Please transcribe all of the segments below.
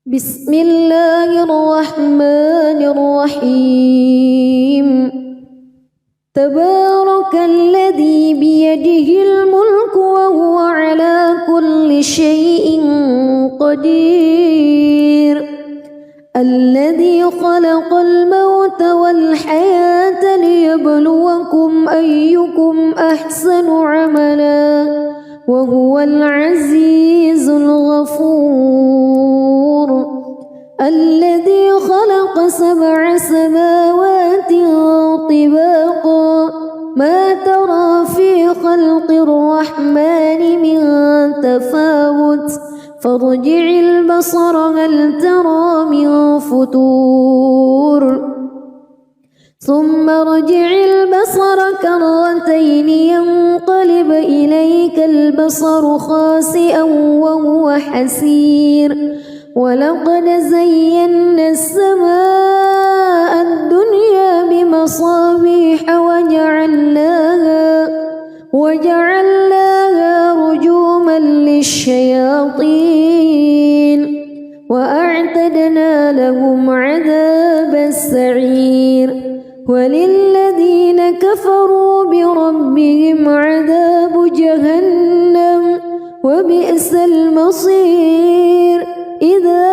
بسم الله الرحمن الرحيم تبارك الذي بيده الملك وهو على كل شيء قدير الذي خلق الموت والحياة ليبلوكم أيكم أحسن عملا وهو العزيز الغفور الذي خلق 7 سماوات طباقا ما ترى في خلق الرحمن من تفاوت فارجع البصر هل ترى من فتور ثم ارجع البصر كرتين ينقلب إليك البصر خاسئا وهو حسير ولقد زينا السماء الدنيا بمصابيح وجعلناها رجوما للشياطين وأعتدنا لهم عذاب السعير وللذين كفروا بربهم عذاب جهنم وبئس المصير إذا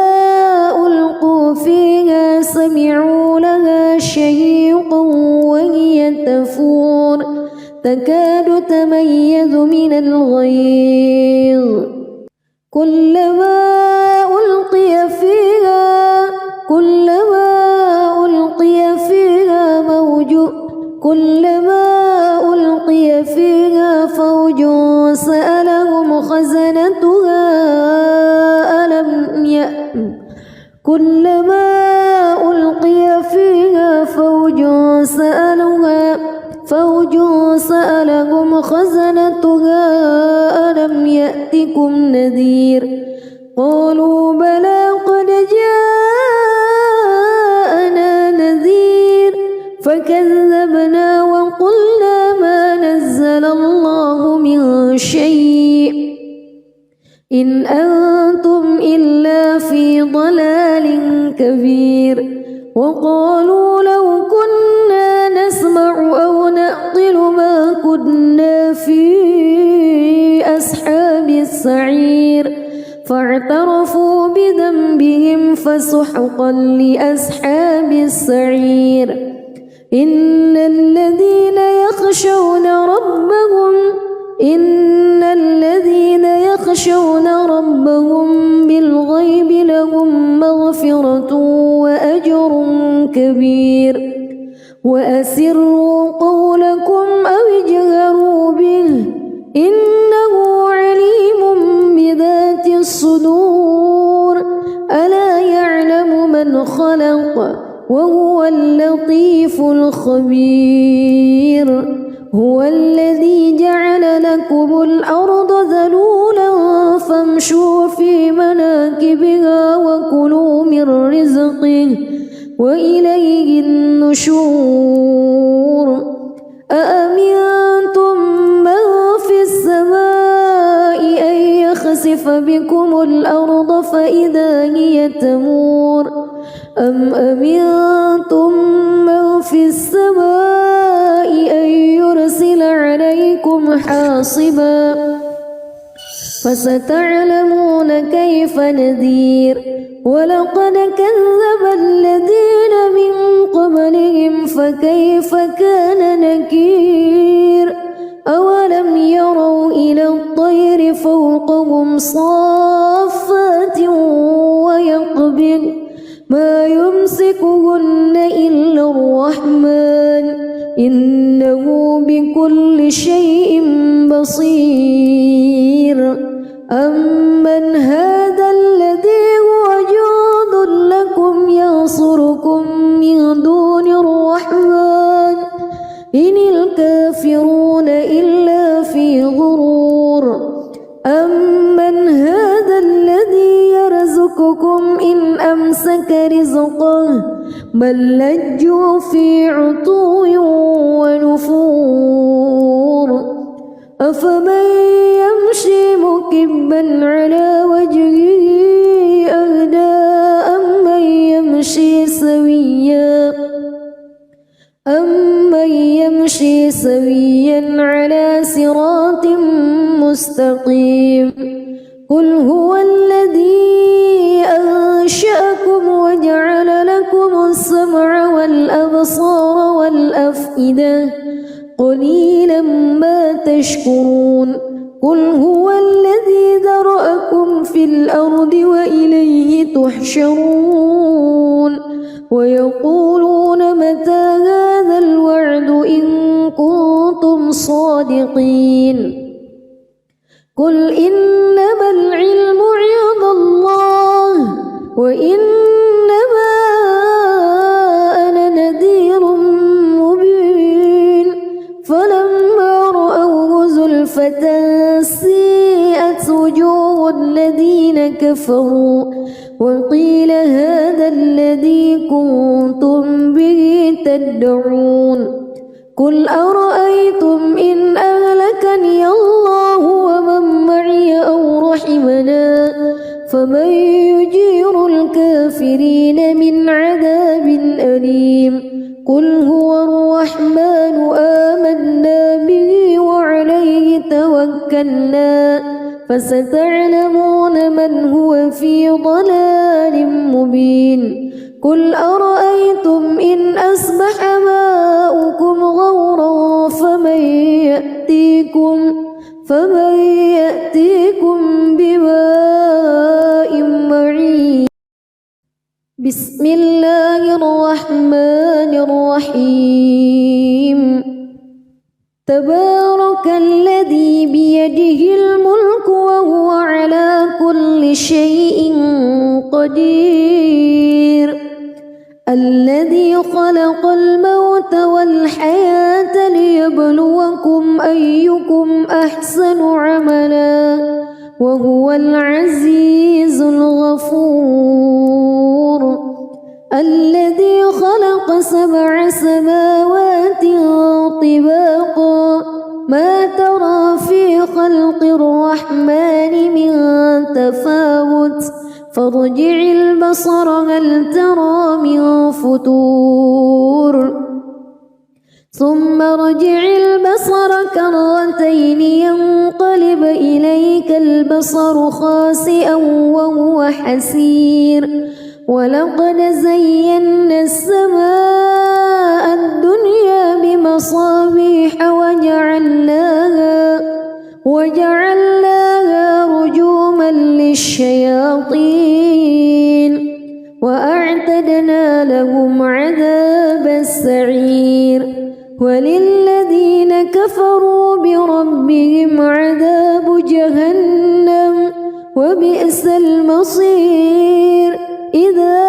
ألقوا فيها سمعوا لها شهيقا وهي تفور تكاد تميز من الغيظ كلما ألقي فيها فوج سألهم خزنتها ألم يأتكم نذير قالوا بلى قد جاءنا نذير فكذبنا وقلنا ما نزل الله من شيء إن أنتم إلا في ضلال كبير وقالوا لو كنا نسمع أو نعقل ما كنا في أصحاب السعير فاعترفوا بذنبهم فسحقا لأصحاب السعير إن الذين يخشون ربهم بالغيب لهم مغفرة وأجر كبير وأسروا قولكم أو اجهروا به إنه عليم بذات الصدور ألا يعلم من خلق وهو اللطيف الخبير هو الذي جعل لكم الأرض ذلولا فامشوا في مناكبها وكلوا من رزقه وإليه النشور أأمنتم من في السماء أن يخسف بكم الأرض فإذا هي تمور أم أمنتم من في السماء أن يرسل عليكم حاصبا فستعلمون كيف نذير ولقد كذب الذين من قبلهم فكيف كان نكير أولم يروا إلى الطير فوقهم صافات ويقبض ما يمسكهن إلا الرحمن إنه بكل شيء بصير أمن هذا الذي هو جند لكم ينصركم من دون الرحمن إن الكافرون إلا في غرور أمن هذا الذي يرزقكم إن أمسك رزقه بل لجوا في عتو ونفور أفمن يمشي مكبا على وجهه أهدى سويا على صراط مستقيم قل هو الذي أنشأكم وجعل لكم السمع والأبصار والأفئدة قليلا ما تشكرون قل هو الذي ذرأكم في الأرض وإليه تحشرون ويقولون متى هذا الوعد إن كنتم صادقين قل إنما العلم عند الله وإنما أنا نذير مبين فلما رأوه زلفة سيئت وجوه الذين كفروا وقيل هذا الذي كنتم به تدعون قل أرأيتم إن أهلكني الله ومن معي أو رحمنا فمن يجير الكافرين من عذاب أليم قل هو الرحمن آمنا به وعليه توكلنا فستعلمون من هو في ضلال مبين قل أرأيتم إن أصبح ماؤكم غورا فمن يأتيكم بماء معين بسم الله الرحمن الرحيم تبارك الذي بيده الملك وهو على كل شيء قدير الذي خلق الموت والحياة ليبلوكم أيكم أحسن عملا وهو العزيز الغفور الذي خلق 7 سماوات طباقا ما ترى في خلق الرحمن من تفاوت فارجع البصر هل ترى من فطور ثم ارجع البصر كرتين ينقلب إليك البصر خاسئا وهو حسير ولقد زينا السماء الدنيا بمصابيح وجعلناها رجوما للشياطين وأعتدنا لهم عذاب السعير وللذين كفروا بربهم عذاب جهنم وبئس المصير إذا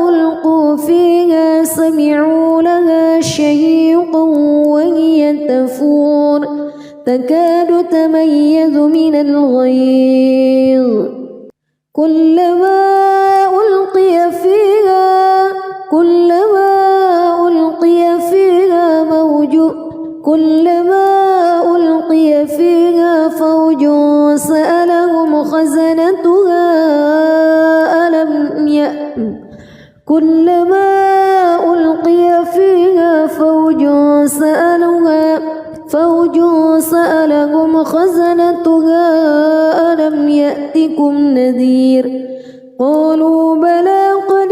ألقوا فيها سمعوا لها شهيقا وهي تفور تكاد تميز من الغيظ كلما ألقي فيها فوج سألهم خزنتها كلما ألقي فيها فوج سألهم خزنتها ألم يأتكم نذير قالوا بلى قد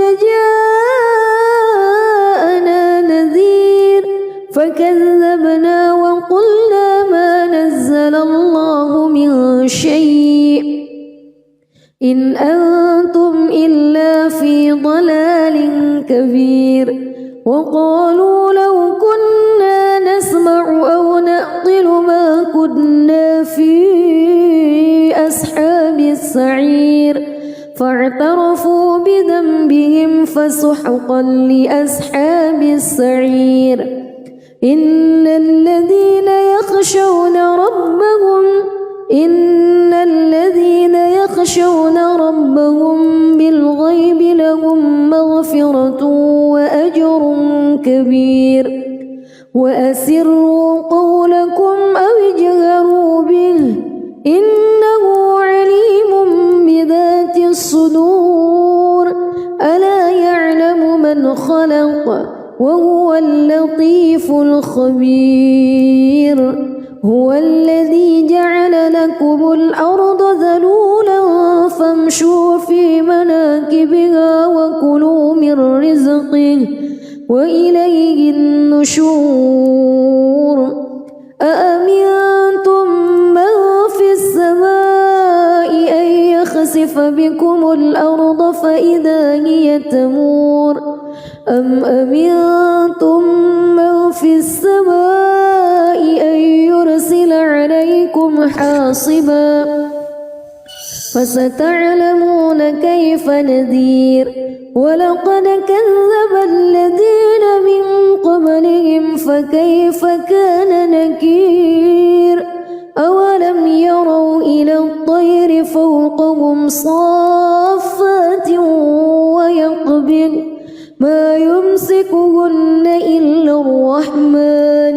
جاءنا نذير فكذبنا وقلنا ما نزل الله من شيء إن أنتم إلا في ضلال كبير وقالوا لو كنا نسمع أو نعقل ما كنا في أصحاب السعير فاعترفوا بذنبهم فسحقا لأصحاب السعير إن الذين يخشون ربهم بالغيب لهم مغفرة وأجر كبير وأسروا قولكم أو اجهروا به إنه عليم بذات الصدور ألا يعلم من خلق وهو اللطيف الخبير هو الذي جعل لكم الأرض ذلولا فامشوا في مناكبها وكلوا من رزقه وإليه النشور أأمنتم من في السماء أن يخسف بكم الأرض فإذا هي تمور أم أمنتم من في السماء أن يرسل عليكم حاصبا فستعلمون كيف نذير ولقد كذب الذين من قبلهم فكيف كان نكير أولم يروا إلى الطير فوقهم صافات ويقبض ما يمسكهن إلا الرحمن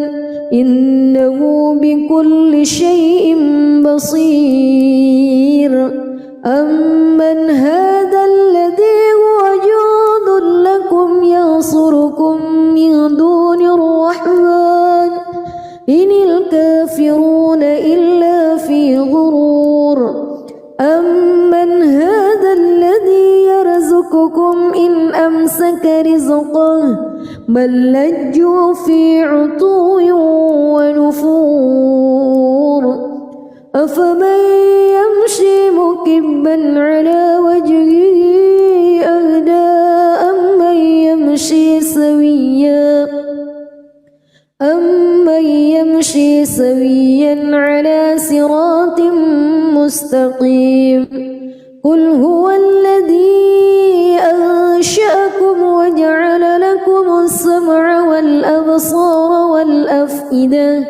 إنه بكل شيء بصير أمن هذا الذي هو جند لكم ينصركم من دون الرحمن إن الكافرون إلا في غرور أمن هذا الذي يرزقكم إن أمسك رزقه بل لجوا في عتو ونفور أفمن يمشي مكبا على وجهه أهدى أمن يمشي سويا على صراط مستقيم قل هو الذي أنشأكم وجعل لكم السمع والأبصار والأفئدة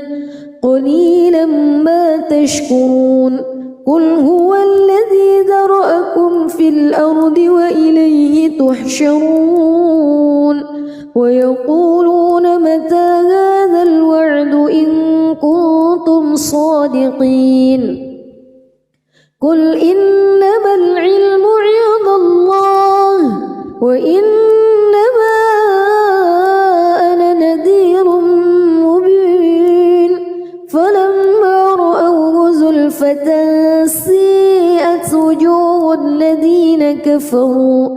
قليلا ما تشكرون قل هو الذي ذرأكم في الأرض وإليه تحشرون ويقولون متى هذا الوعد إن كنتم صادقين قل إنما العلم عند الله وإنما أنا نذير مبين فلما رأوه زلفة سيئت وجوه الذين كفروا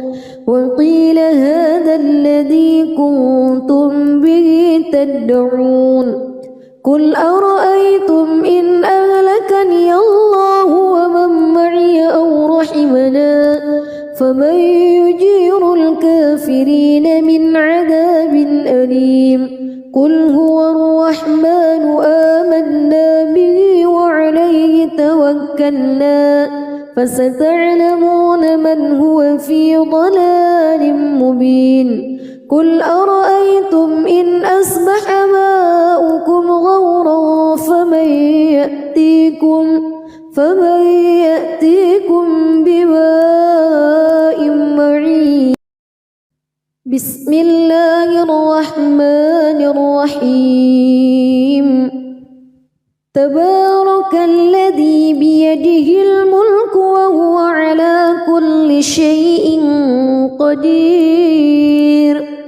وقيل هذا الذي كنتم به تدعون قل أرأيتم إن أهلكني الله ومن معي أو رحمنا فمن يجير الكافرين من عذاب أليم قل هو الرحمن آمنا به وعليه توكلنا فستعلمون من هو في ضلال مبين قل أرأيتم إن أصبح ماؤكم غورا فمن يأتيكم بماء معين بسم الله الرحمن الرحيم تبارك الذي بيده الملك وهو على كل شيء قدير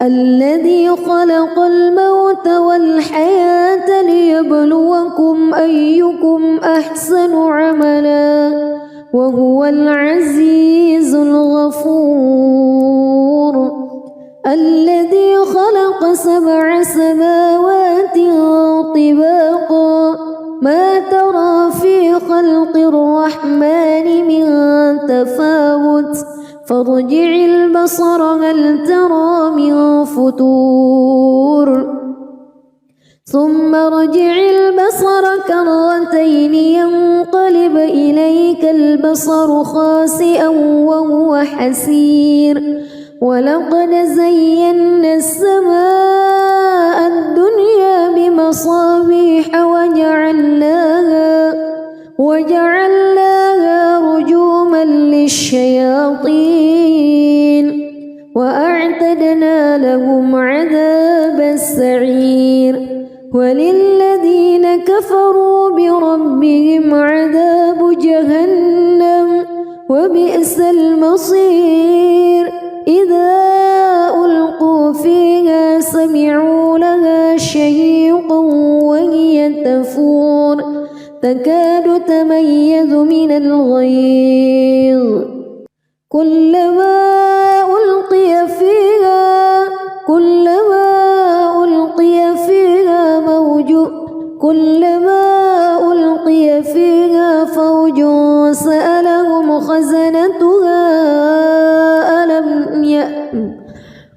الذي خلق الموت والحياة ليبلوكم أيكم أحسن عملا وهو العزيز الغفور الذي خلق 7 سماوات طباقا ما ترى في خلق الرحمن من تفاوت فارجع البصر هل ترى من فتور ثم ارجع البصر كرتين ينقلب إليك البصر خاسئا وهو حسير ولقد زينا السماء الدنيا بمصابيح وجعلناها رجوما للشياطين وأعتدنا لهم عذاب السعير وللذين كفروا بربهم عذاب جهنم وبئس المصير إذا ألقوا فيها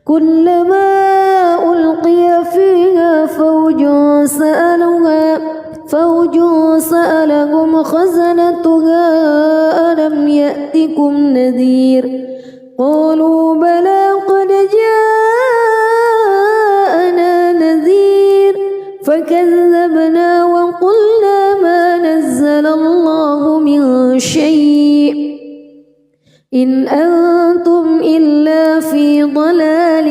كلما ألقي فيها فوج سألهم خزنتها ألم يأتكم نذير قالوا بلى قد جاءنا نذير فكذبنا وقلنا ما نزل الله من شيء إن أنتم إلا في ضلال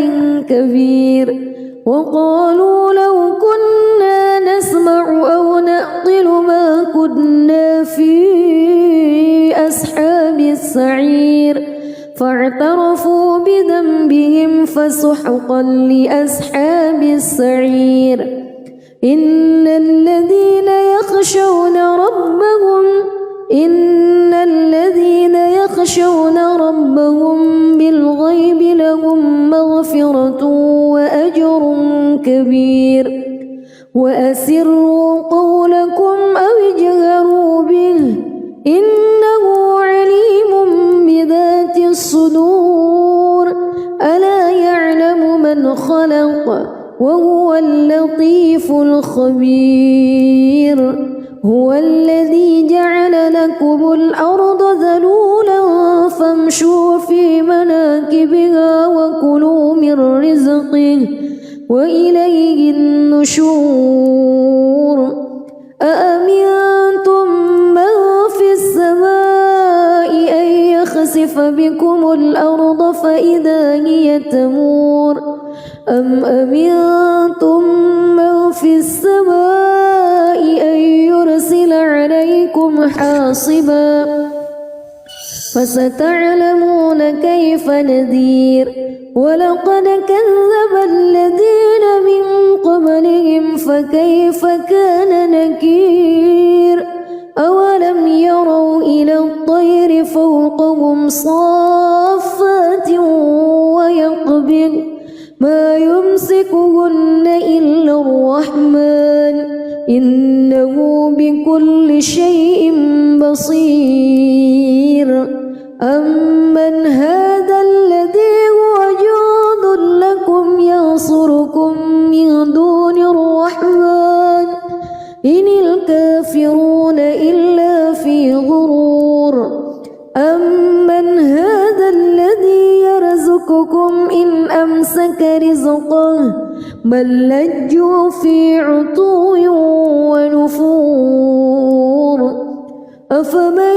كبير وقالوا لو كنا نسمع أو نعقل ما كنا في أصحاب السعير فاعترفوا بذنبهم فسحقا لأصحاب السعير إن الذين يخشون ربهم بالغيب لهم مغفرة وأجر كبير وأسروا قولكم أو اجهروا به إنه عليم بذات الصدور ألا يعلم من خلق وهو اللطيف الخبير هو الذي جعل لكم الأرض ذلولا فامشوا في مناكبها وكلوا من رزقه وإليه النشور أأمنتم من في السماء أن يخسف بكم الأرض فإذا هي تمور أم أمنتم من في السماء أن يرسل عليكم حاصبا فستعلمون كيف نذير ولقد كذب الذين من قبلهم فكيف كان نكير أولم يروا إلى الطير فوقهم صافات ويقبض ما يمسكهن إلا الرحمن إنه بكل شيء بصير أمن هذا الذي هو جند لكم ينصركم من دون الرحمن إن الكافرون إلا في غرور أمن هذا الذي يرزقكم إن أمسك رزقه بل لجوا في عتو ونفور أفمن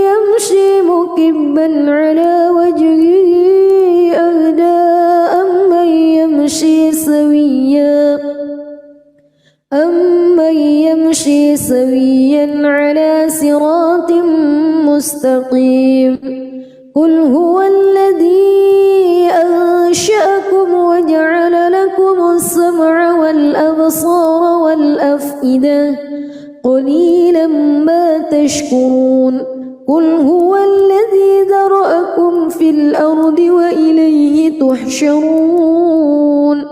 يمشي مكبا على وجهه أهدى أمن يمشي سويا على صراط مستقيم قل هو الذي أنشأكم وجعل لكم السمع والأبصار والأفئدة قليلا ما تشكرون قل هو الذي ذرأكم في الأرض وإليه تحشرون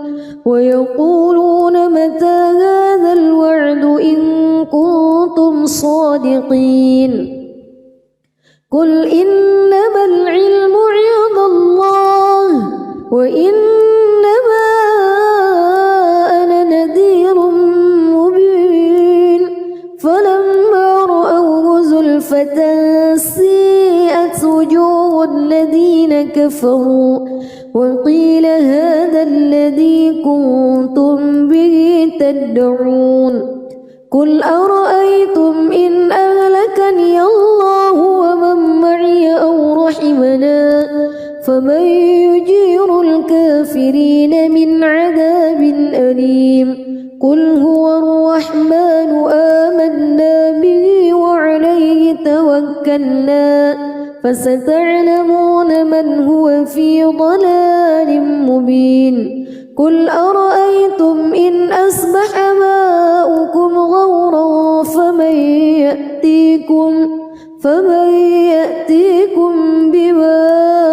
ويقولون متى هذا الوعد إن كنتم صادقين قل إنما العلم عند الله وإنما أنا نذير مبين فلما رأوه زلفة سيئت وجوه الذين كفروا وقيل هذا الذي كنتم به تدعون قل أرأيتم إن أهلكني الله ومن معي أو رحمنا فمن يجير الكافرين من عذاب أليم قل هو الرحمن آمنا به وعليه توكلنا فستعلمون من هو في ضلال مبين قل أرأيتم إن أصبح ماؤكم غورا فمن يأتيكم بماء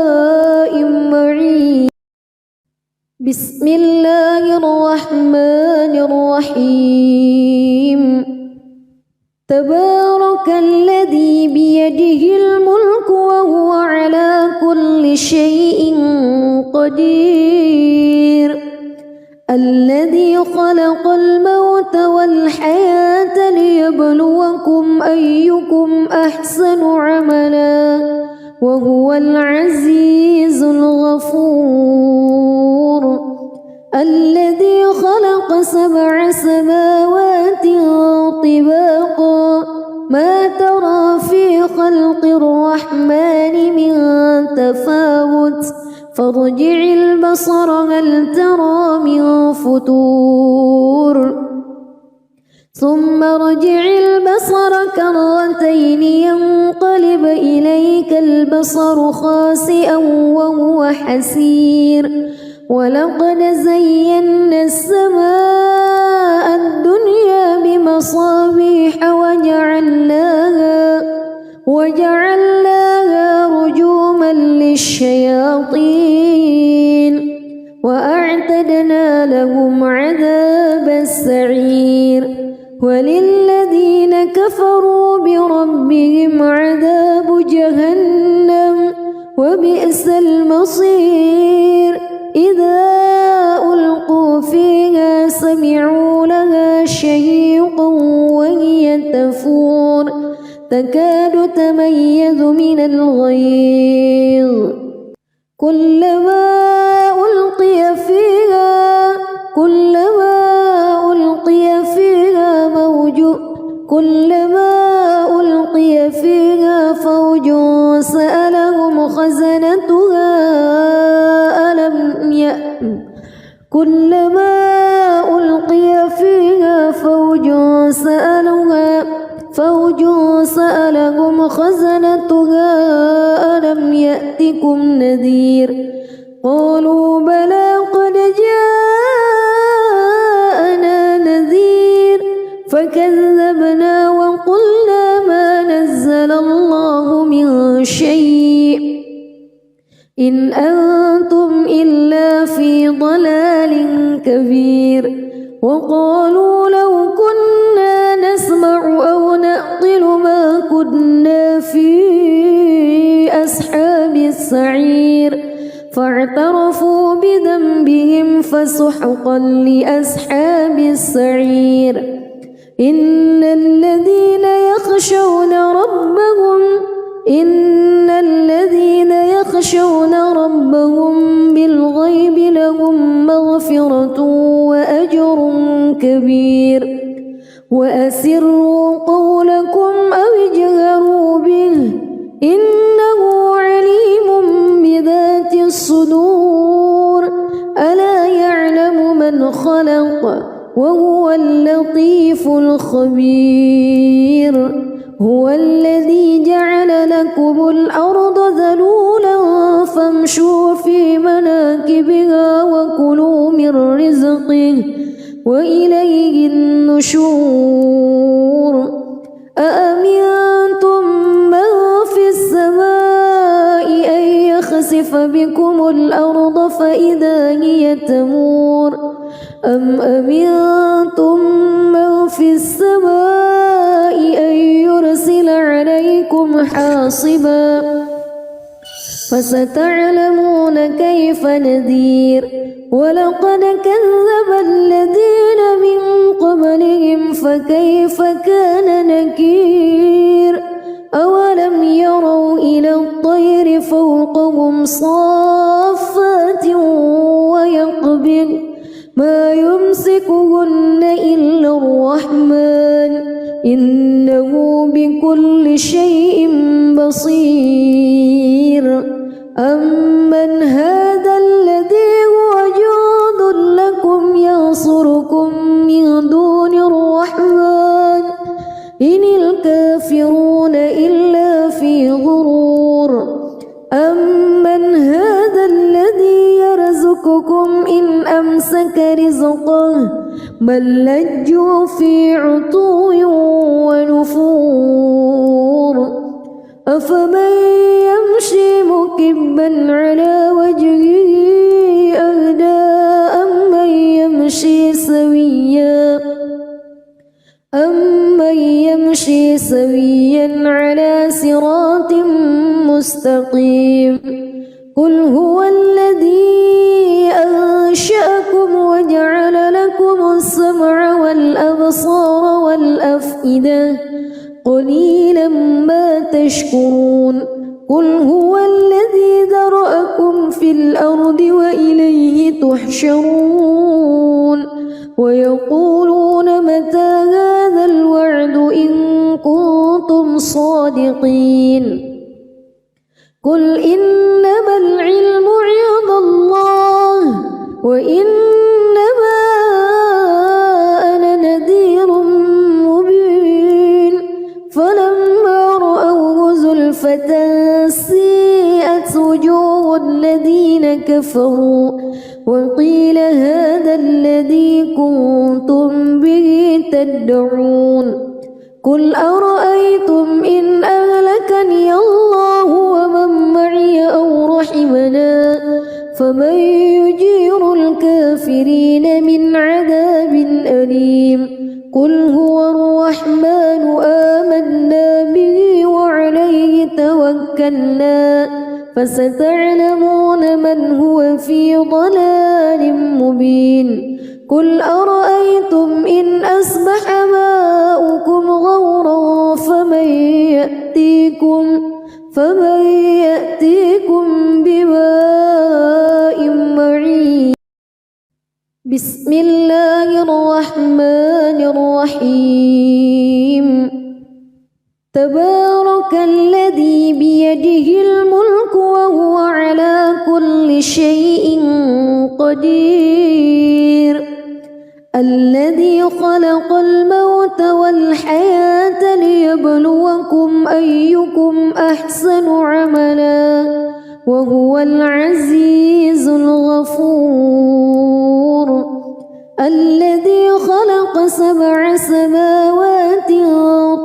بسم الله الرحمن الرحيم تبارك الذي بيده الملك وهو على كل شيء قدير الذي خلق الموت والحياة ليبلوكم أيكم أحسن عملا وهو العزيز الغفور الذي خلق 7 سماوات طباقا ما ترى في خلق الرحمن من تفاوت فارجع البصر هل ترى من فتور ثم ارجع البصر كرتين ينقلب إليك البصر خاسئا وهو حسير ولقد زينا السماء الدنيا بمصابيح وجعلناها رجوما للشياطين وأعتدنا لهم عذاب السعير وللذين كفروا بربهم عذاب جهنم وبئس المصير إذا ألقوا فيها سمعوا لها شهيقا وهي تفور تكاد تميز من الغيظ كلما ألقي فيها فوج سألهم خزنتها ألم يأتكم نذير قالوا بلى قد جاءنا نذير فكذبنا وقلنا ما نزل الله من شيء إن أنتم إلا في ضلال كبير وقالوا لو كنا نسمع أو نعقل ما كنا في أصحاب السعير فاعترفوا بذنبهم فسحقا لأصحاب السعير إن الذين يخشون ربهم بالغيب لهم مغفرة وأجر كبير وأسروا قولكم أو اجهروا به إنه عليم بذات الصدور ألا يعلم من خلق وهو اللطيف الخبير هو الذي جعل لكم الأرض ذلولا فامشوا في مناكبها وكلوا من رزقه وإليه النشور أأمنتم من في السماء أن يخسف بكم الأرض فإذا هي تمور أم أمنتم من في السماء أن يرسل عليكم حاصبا فستعلمون كيف نذير ولقد كذب الذين من قبلهم فكيف كان نكير أولم يروا إلى الطير فوقهم صافات ويقبض ما يمسكهن إلا الرحمن إنه بكل شيء بصير أمن هذا الذي هو جند لكم ينصركم من دون الرحمن إن الكافرون إلا في غرور أمن هذا الذي يرزقكم إن أمسك رزقه بل لجوا في عتو ونفور أفمن يمشي مكبا على وجهه أهدى مستقيم قل هو الذي أنشأكم وجعل لكم السمع والأبصار والأفئدة قليلا ما تشكرون قل هو الذي ذرأكم في الأرض وإليه تحشرون ويقولون متى هذا الوعد إن كنتم صادقين قل إنما العلم عند الله وإنما أنا نذير مبين فلما رأوه زلفة سيئت وجوه الذين كفروا وقيل هذا الذي كنتم به تدعون قل أرأيتم إن أهلكني الله ومن معي أو رحمنا فمن يجير الكافرين من عذاب أليم قل هو الرحمن آمنا به وعليه توكلنا فستعلمون من هو في ضلال مبين قل أرأيتم إن أصبح ماؤكم غورا فمن يأتيكم بماء معين بسم الله الرحمن الرحيم تبارك الذي بيده الملك وهو على كل شيء قدير الذي خلق الموت والحياة ليبلوكم أيكم أحسن عملا وهو العزيز الغفور الذي خلق 7 سماوات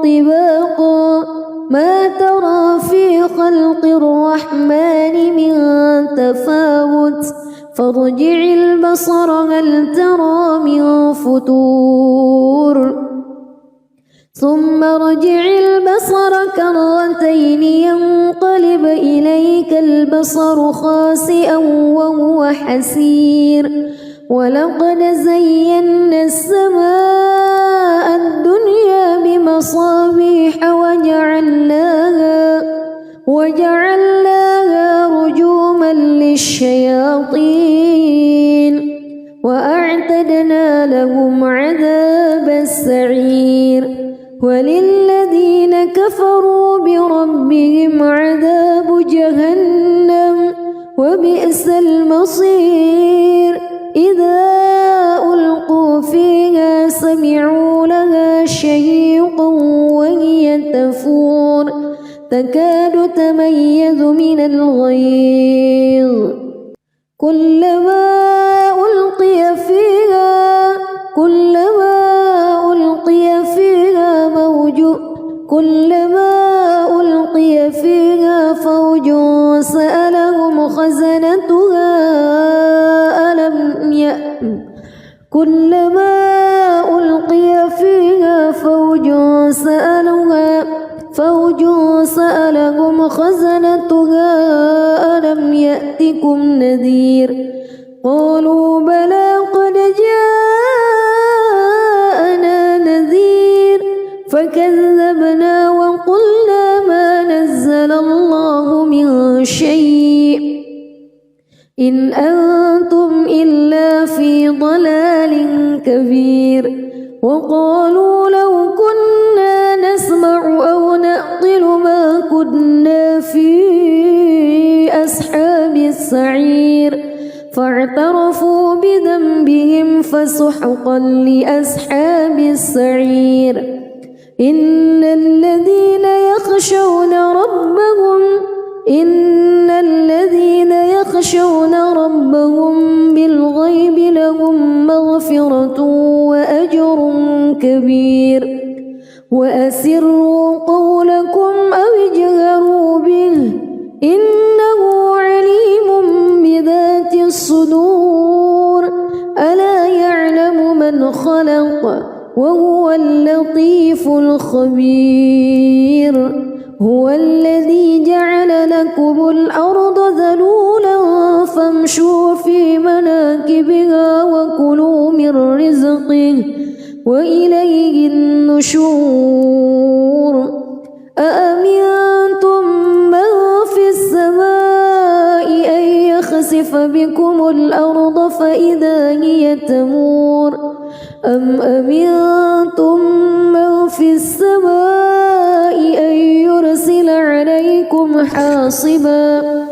طباقا ما ترى في خلق الرحمن من تفاوت فارجع البصر هل ترى من فتور ثم ارجع البصر كرتين ينقلب إليك البصر خاسئا وهو حسير ولقد زينا السماء الدنيا بمصابيح وجعلناها رجوما للشياطين وأعتدنا لهم عذاب السعير وللذين كفروا بربهم عذاب جهنم وبئس المصير إذا ألقوا فيها سمعوا لها شهيقا وهي تفور تكاد تميز من الغيظ كلما ألقي فيها فوج سألهم خزنتها كلما ألقي فيها فوج سألهم خزنتها ألم يأتكم نذير قالوا بلى قد جاءنا نذير فكذبنا وقلنا ما نزل الله من شيء إن أنتم إلا في ضلال كبير وقالوا لو كنا نسمع أو نعقل ما كنا في أصحاب السعير فاعترفوا بذنبهم فسحقا لأصحاب السعير إن الذين يخشون ربهم بالغيب لهم مغفرة وأجر كبير وأسروا قولكم أو اجهروا به إنه عليم بذات الصدور ألا يعلم من خلق وهو اللطيف الخبير هو الذي جعل لكم فامشوا في مناكبها وكلوا من رزقه وإليه النشور أأمنتم من في السماء أن يخسف بكم الأرض فإذا هي تمور أم أمنتم من في السماء أن يرسل عليكم حاصبا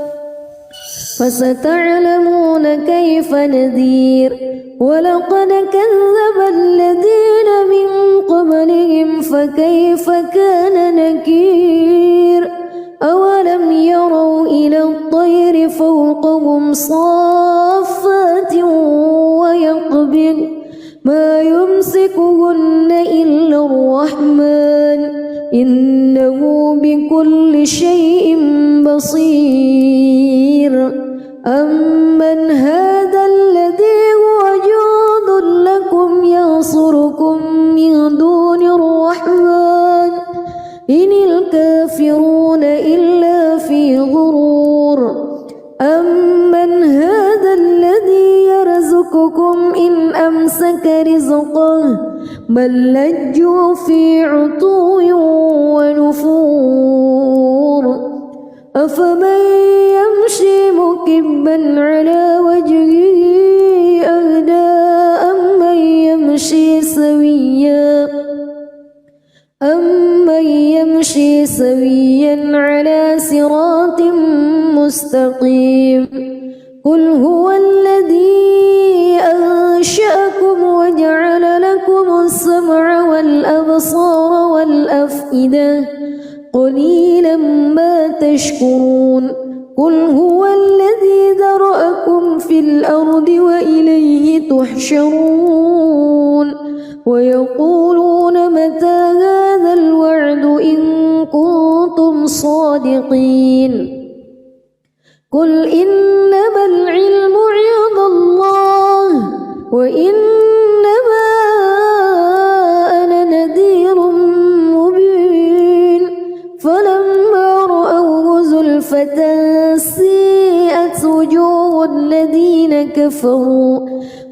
فستعلمون كيف نذير ولقد كذب الذين من قبلهم فكيف كان نكير أولم يروا إلى الطير فوقهم صافات ويقبض ما يمسكهن إلا الرحمن إنه بكل شيء بصير أمن هذا الذي هو جند لكم ينصركم من دون الرحمن إن الكافرون إلا في غرور أمن هذا الذي يرزقكم إن أمسك رزقه بل لجوا في عتو ونفور أفمن يمشي مكبا على وجهه أهدى أمن يمشي سويا على صراط مستقيم قل هو الذي أنشأكم وجعل لكم السمع والأبصار والأفئدة قليلا ما تشكرون قل هو الذي ذرأكم في الأرض وإليه تحشرون ويقولون متى هذا الوعد إن كنتم صادقين قل إنما العلم عند الله وإنما أنا نذير مبين فلما رأوه زلفة سيئت وجوه الذين كفروا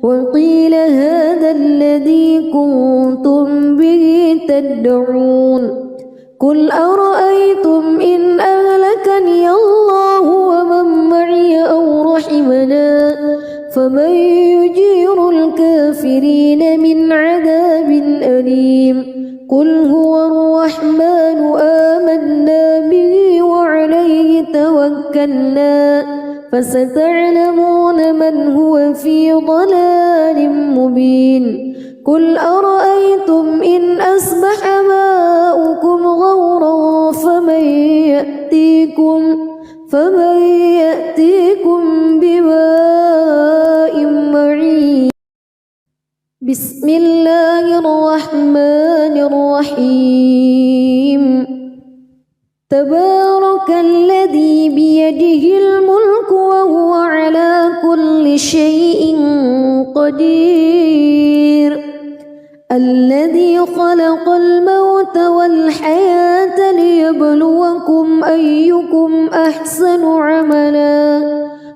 وقيل هذا الذي كنتم به تدعون قل أرأيتم إن أهلكني الله ومن معي أو رحمنا فمن يجير الكافرين من عذاب أليم قل هو الرحمن آمنا به وعليه توكلنا فستعلمون من هو في ضلال مبين قل أرأيتم إن أصبح ماؤكم غورا فمن يأتيكم بماء معين بسم الله الرحمن الرحيم تبارك الذي بيده الملك وهو على كل شيء قدير الذي خلق الموت والحياة ليبلوكم أيكم أحسن عملا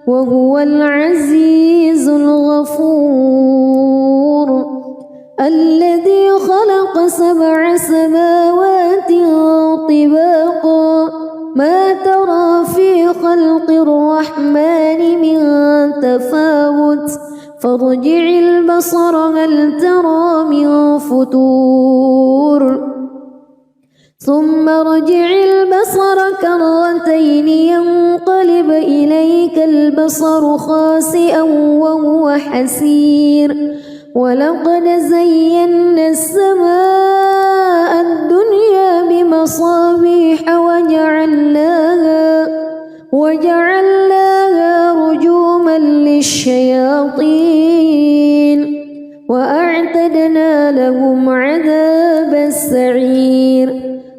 وهو العزيز الغفور الذي خلق 7 سماوات طباقا ما ترى في خلق الرحمن من تفاوت فارجع البصر هل ترى من فتور ثم ارجع البصر كرتين ينقلب إليك البصر خاسئا وهو حسير ولقد زينا السماء الدنيا بمصابيح وجعلناها رجوما للشياطين وأعتدنا لهم عذاب السعير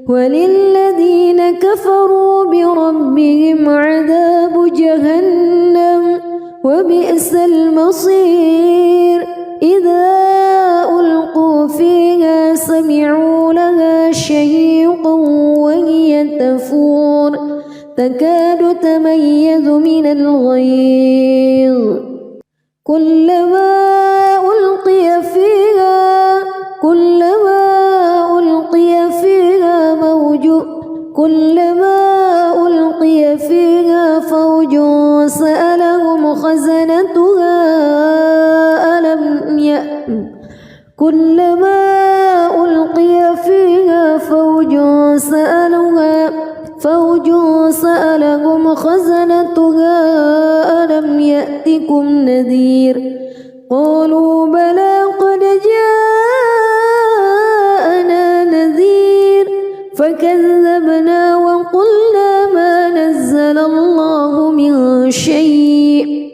وللذين كفروا بربهم عذاب جهنم وبئس المصير إذا ألقوا فيها سمعوا لها شهيقا وهي تفور تكاد تميز من بالغيظ كلما ألقي فيها فوج سألهم خزنتها ألم يأتكم نذير قالوا بلى قد جاءنا نذير فكذبنا وقلنا ما نزل الله من شيء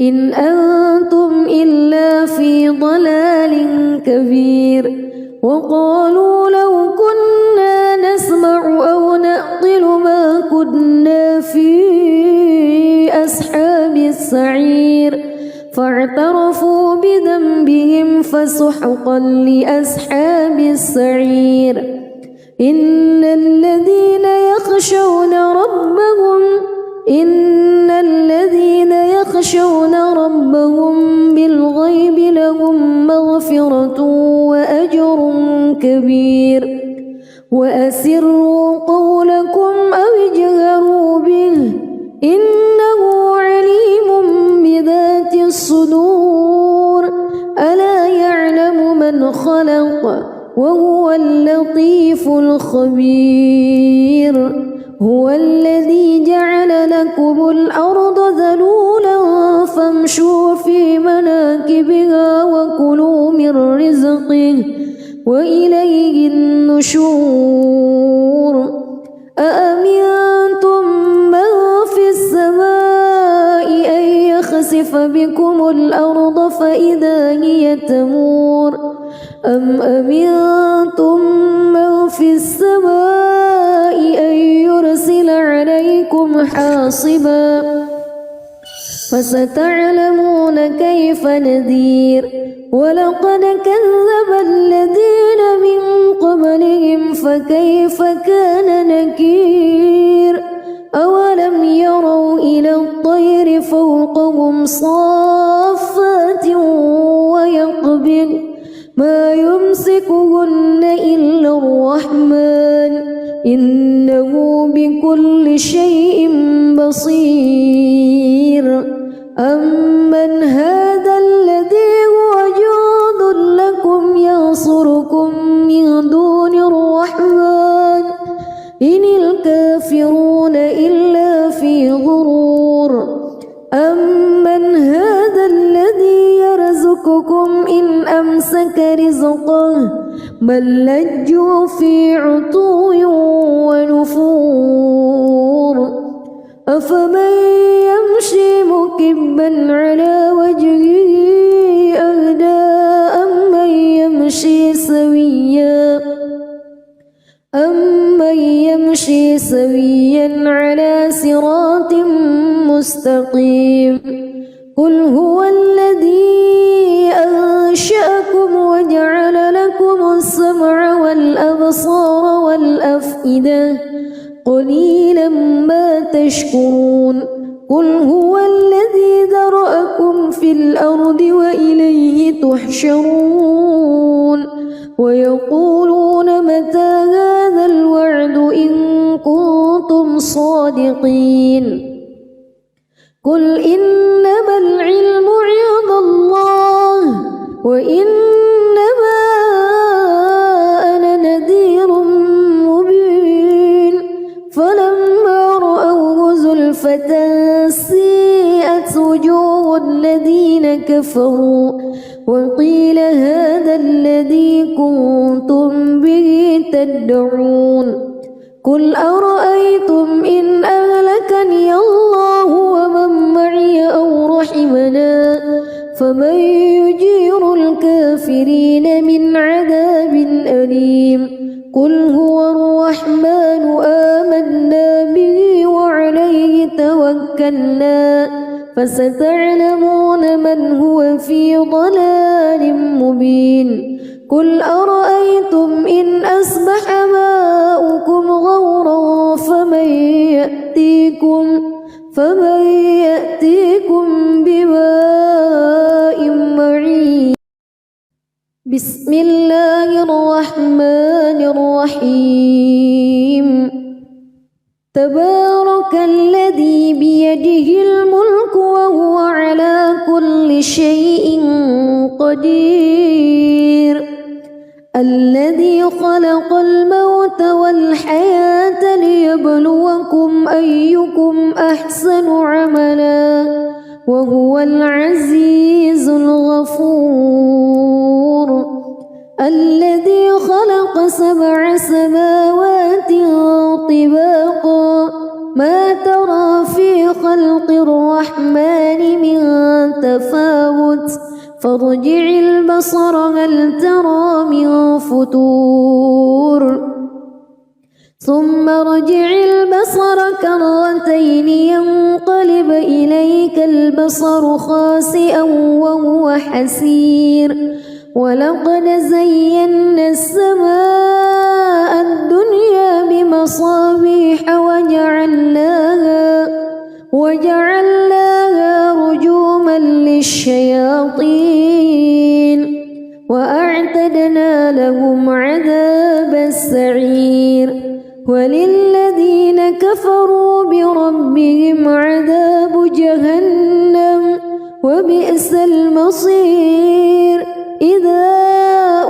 إن أنتم إلا في ضلال كبير وقالوا لو كنا نسمع أو نعقل ما كنا في أصحاب السعير فاعترفوا بذنبهم فسحقا لأصحاب السعير إن الذين يخشون ربهم بالغيب لهم مغفرة وأجر كبير وأسروا قولكم أو اجهروا به إنه عليم بذات الصدور ألا يعلم من خلق وهو اللطيف الخبير هو الذي جعل لكم الأرض ذلولا فامشوا في مناكبها وكلوا من رزقه وإليه النشور أأمنتم من في السماء أن يخسف بكم الأرض فإذا هي تمور أم أمنتم من في السماء أن يرسل عليكم حاصبا فستعلمون كيف نذير ولقد كذب الذين من قبلهم فكيف كان نكير أولم يروا إلى الطير فوقهم صافات ويقبض ما يمسكهن إلا الرحمن إنه بكل شيء بصير أمن هذا الذي هو جند لكم ينصركم من دون الرحمن إن الكافرون إلا في غرور أمن هذا الذي يرزقكم إن أمسك رزقه بل لجوا في عتو ونفور أفمن يمشي مكبا على وجهه أهدى أمن يمشي سويا على صراط مستقيم قل هو الذي أنشأكم وجعل لكم السمع والأبصار والأفئدة قليلا ما تشكرون قل هو الذي ذرأكم في الأرض وإليه تحشرون ويقولون متى هذا الوعد إن كنتم صادقين قل إنما العلم عند الله وإنما أنا نذير مبين فلما رأوه زلفة سيئت وجوه الذين كفروا وقيل هذا الذي كنتم به تدعون قل أرأيتم إن أهلكني الله ومن معي أو رحمنا فمن يجير الكافرين من عذاب أليم قل هو الرحمن آمنا به وعليه توكلنا فستعلمون من هو في ضلال مبين قل أرأيتم إن أصبح ماؤكم غورا فمن يأتيكم بماء معين بسم الله الرحمن الرحيم تبارك الذي بيده الملك وهو على كل شيء قدير الذي خلق الموت والحياة ليبلوكم أيكم أحسن عملا وهو العزيز الغفور الذي خلق 7 سماوات طباقا ما ترى في خلق الرحمن من تفاوت فارجع البصر هل ترى من فتور ثم ارجع البصر كرتين ينقلب إليك البصر خاسئا وهو حسير ولقد زينا السماء الدنيا بمصابيح وجعلناها رجوما للشياطين وأعتدنا لهم عذاب السعير وللذين كفروا بربهم عذاب جهنم وبئس المصير إذا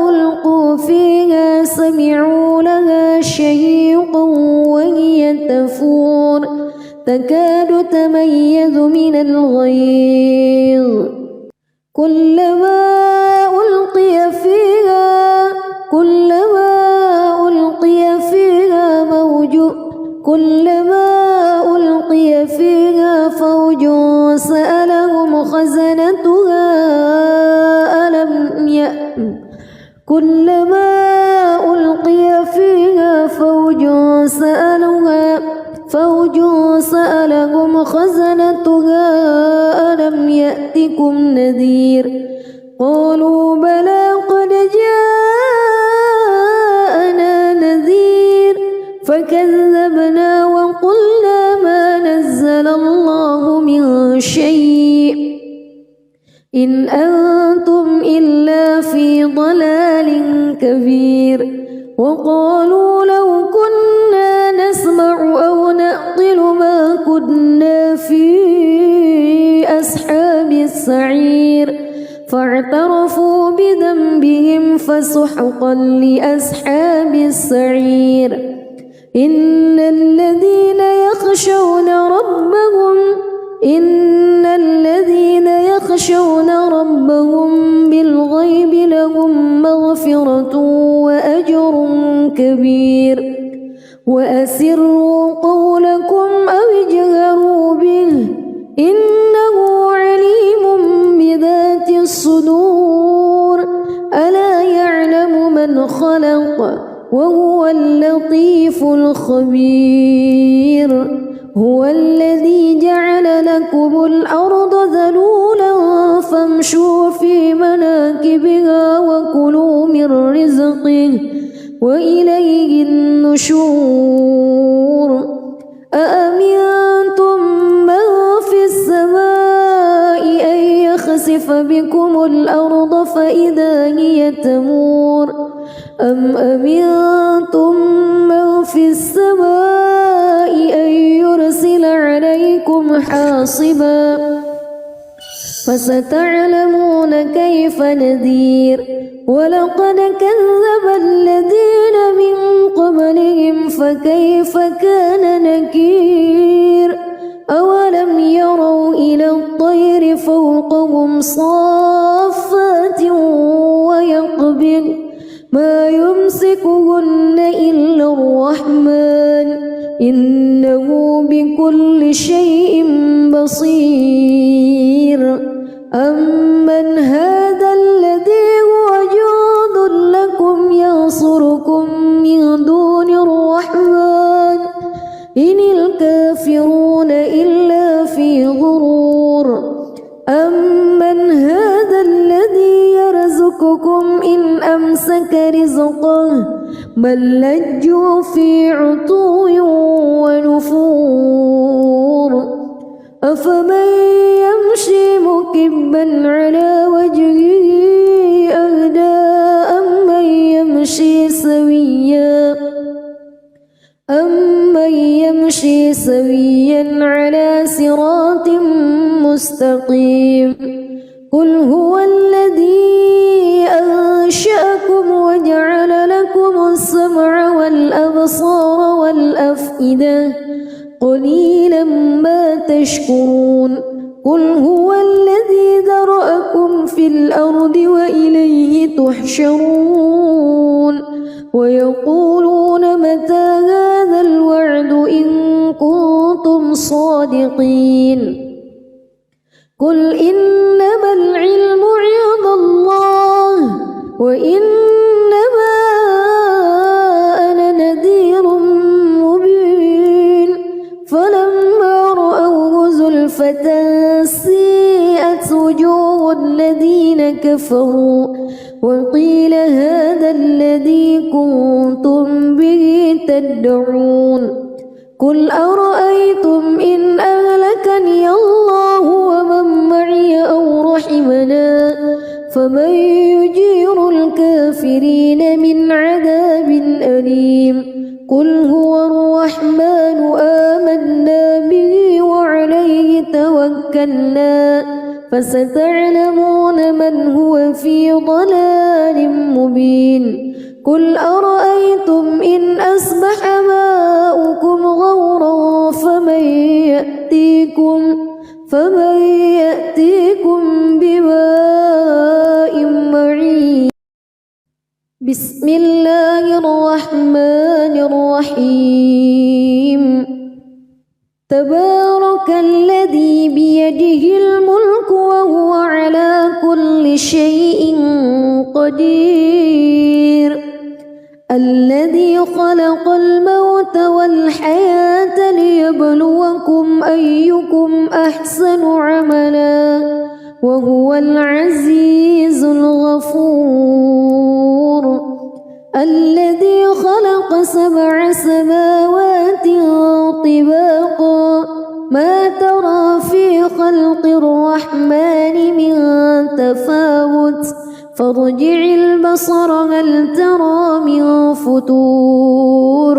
ألقوا فيها سمعوا لها شهيقا وهي تفور تكاد تميز من الغيظ كلما ألقي فيها فوج سألهم خزنتها كلما ألقي فيها فوج سألهم خزنتها ألم يأتكم نذير قالوا بلى قد جاءنا نذير فكذبنا وقلنا ما نزل الله من شيء إن أنتم إلا في ضلال كبير وقالوا لو كنا نسمع أو نعقل ما كنا في أصحاب السعير فاعترفوا بذنبهم فسحقا لأصحاب السعير إن الذين يخشون ربهم بالغيب لهم مغفرة وأجر كبير وأسروا قولكم أو اجهروا به إنه عليم بذات الصدور ألا يعلم من خلق وهو اللطيف الخبير هو الذي جعل لكم الأرض ذلولا فامشوا في مناكبها وكلوا من رزقه وإليه النشور أأمنتم من في السماء أن يخسف بكم الأرض فإذا هي تمور أم أمنتم من في السماء أن يرسل عليكم حاصبا فستعلمون كيف نذير ولقد كذب الذين من قبلهم فكيف كان نكير أولم يروا إلى الطير فوقهم صافات ويقبض ما يمسكهن إلا الرحمن إنه بكل شيء بصير أمن هذا الذي هو جند لكم ينصركم من دون الرحمن إن الكافرون إلا في غرور أمن هذا الذي يرزقكم إن أمسك رزقه بل لجوا في عتو ونفور أفمن يمشي مكبا على وجهه أهدى أمن يمشي سويا على صراط مستقيم قل هو الذي أنشأكم وجعل لكم السمع والأبصار والأفئدة قليلا ما تشكرون قل هو الذي ذرأكم في الأرض وإليه تحشرون ويقولون متى هذا الوعد إن كنتم صادقين قل إنما العلم عند الله وإنما أنا نذير مبين فلما رأوه زلفة سيئت وجوه الذين كفروا وقيل هذا الذي كنتم به تدعون قل أرأيتم إن أهلكني الله ومن معي أو رحمنا فمن يجير الكافرين من عذاب أليم قل هو الرحمن آمنا به وعليه توكلنا فستعلمون من هو في ضلال مبين قل أرأيتم إن أصبح ماؤكم غورا فمن يأتيكم بماء معين بسم الله الرحمن الرحيم تبارك الذي بيده الملك وهو على كل شيء قدير الذي خلق الموت والحياة ليبلوكم أيكم أحسن عملا وهو العزيز الغفور الذي خلق 7 سماوات طباقا ما ترى في خلق الرحمن من تفاوت فارجع البصر هل ترى من فتور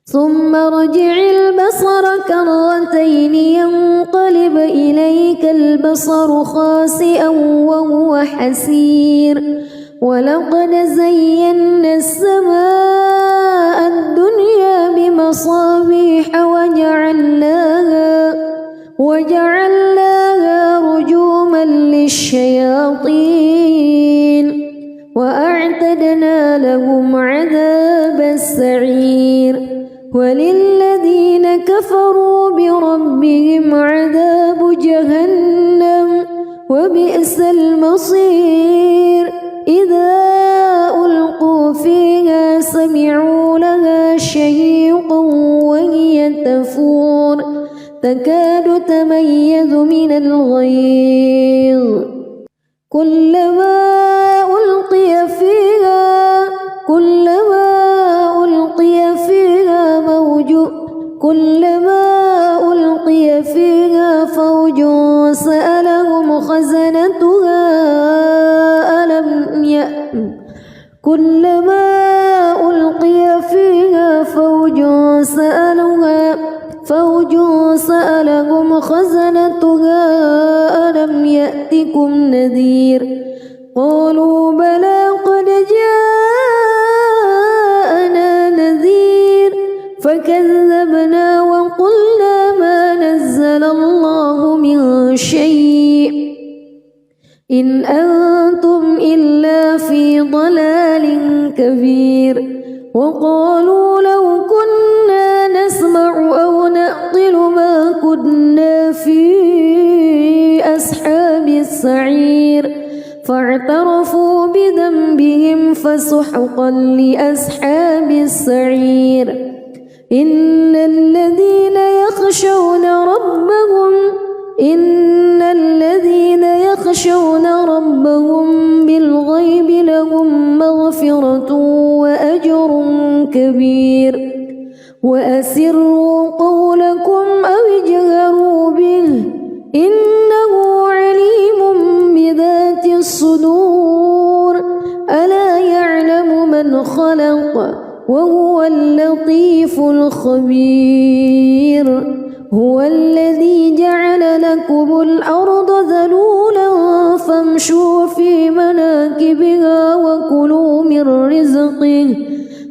ثم ارجع البصر كرتين ينقلب إليك البصر خاسئا وهو حسير ولقد زينا السماء الدنيا بمصابيح وجعلناها رجوما للشياطين وأعتدنا لهم عذاب السعير وللذين كفروا بربهم عذاب جهنم وبئس المصير إذا ألقوا فيها سمعوا لها شهيقا وهي تفور تكاد تميز من الغيظ كلما ألقي فيها فوج سألهم خزنتها ألم يأتكم نذير قالوا بلى قد جاءنا نذير فكذبنا وقلنا ما نزل الله من شيء إن أنتم إلا في ضلال كبير وقالوا لو كنا نسمع أو نعقل ما كنا في أصحاب السعير فاعترفوا بذنبهم فسحقا لأصحاب السعير إن الذين يخشون ربهم بالغيب لهم مغفرة وأجر كبير وأسروا قولكم أو اجهروا إنه عليم بذات الصدور ألا يعلم من خلق وهو اللطيف الخبير هو الذي جعل لكم الأرض ذلولا فامشوا في مناكبها وكلوا من رزقه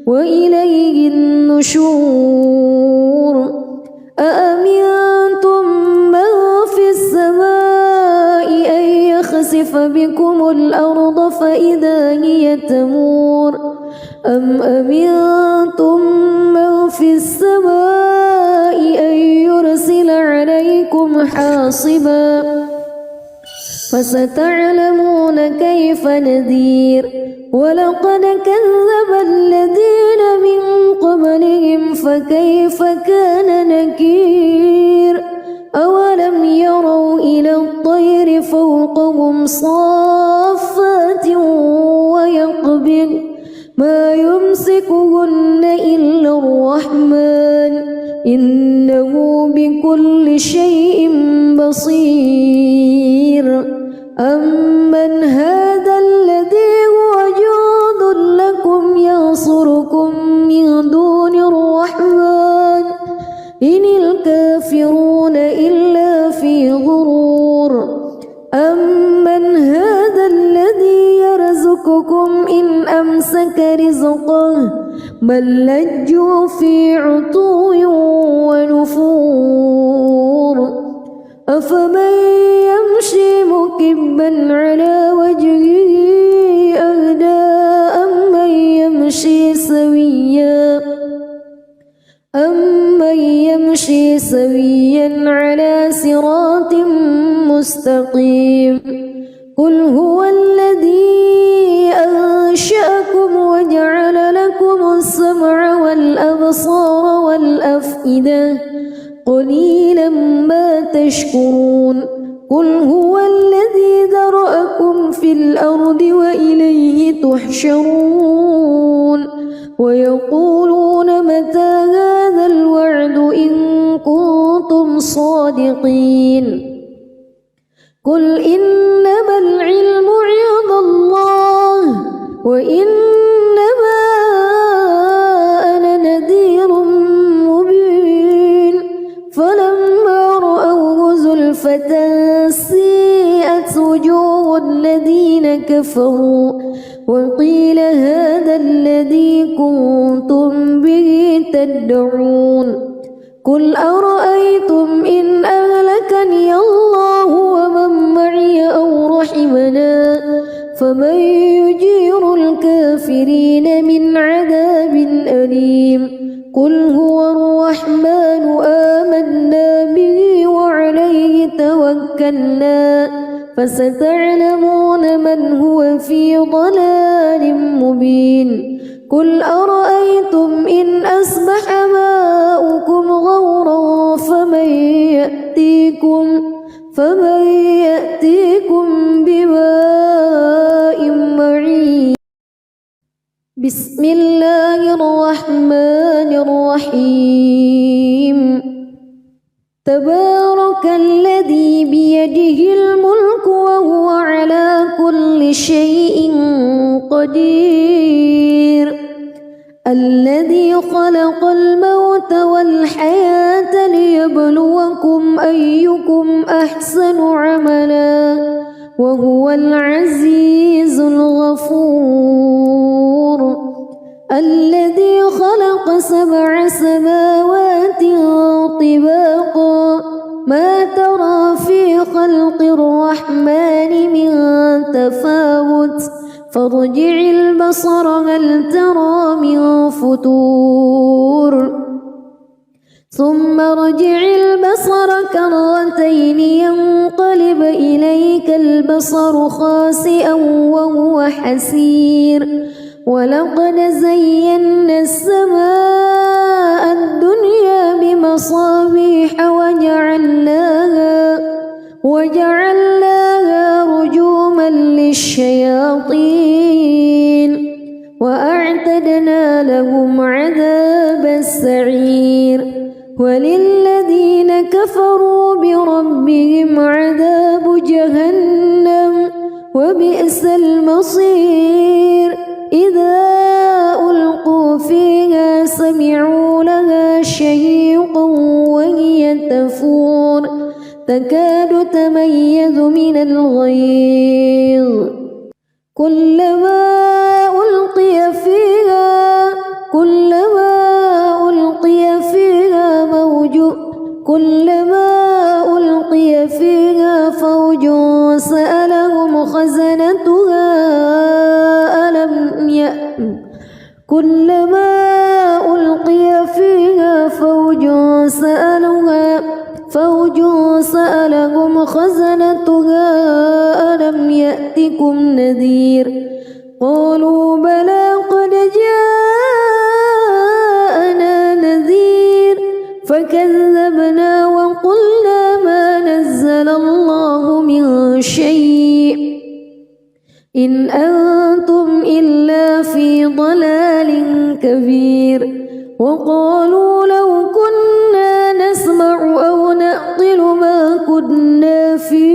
وإليه النشور أأمنتم من في السماء أن يخسف بكم الأرض فإذا هي تمور أم أمنتم من في السماء أن يرسل عليكم حاصبا فستعلمون كيف نذير ولقد كذب الذين من قبلهم فكيف كان نكير أولم يروا إلى الطير فوقهم صافات ويقبض ما يمسكهن إلا الرحمن إنه بكل شيء بصير أمن هذا الذي هو جند لكم ينصركم من دون الرحمن إن الكافرون إلا في غرور أمن هذا الذي يرزقكم إن أمسك رزقه بل لجوا في عتو ونفور أفمن يمشي مكبا على وجهه أهدى أمن يمشي سويا على صراط مستقيم قل هو الذي أنشأكم وجعل لكم السمع والأبصار والأفئدة قليلا ما تشكرون قل هو الذي ذرأكم في الأرض وإليه تحشرون ويقولون متى هذا الوعد إن كنتم صادقين قل إنما العلم عند الله وإنما أنا نذير مبين فلما رأوه زلفة سيئت وجوه الذين كفروا وقيل هذا الذي كنتم به تدعون قل أرأيتم إن أهلكني الله ومن معي أو رحمنا فمن يجير الكافرين من عذاب أليم قل هو الرحمن آمنا به وعليه توكلنا فستعلمون من هو في ضلال مبين قل أرأيتم إن أصبح ماؤكم غورا فمن يأتيكم بماء معين بسم الله الرحمن الرحيم تبارك الذي بيده الملك وهو على كل شيء قدير الذي خلق الموت والحياة ليبلوكم أيكم أحسن عملا وهو العزيز الغفور الذي خلق 7 سماوات طباقا ما ترى في خلق الرحمن من تفاوت فارجع البصر هل ترى من فتور ثم ارجع البصر كرتين ينقلب إليك البصر خاسئا وهو حسير ولقد زينا السماء الدنيا بمصابيح وجعلناها رجوما للشياطين وأعتدنا لهم عذاب السعير وللذين كفروا بربهم وبئس المصير إذا ألقوا فيها سمعوا لها شهيقا وهي تفور تكاد تميز من الغيظ كلما ألقي فيها فوج سألهم خزنتها ألم يأتكم نذير قالوا بلى قد جاءنا نذير فكذبنا وقلنا ما نزل الله من شيء إن أنتم إلا في ضلال كبير وقالوا لو كنا نسمع أو نعقل ما كنا في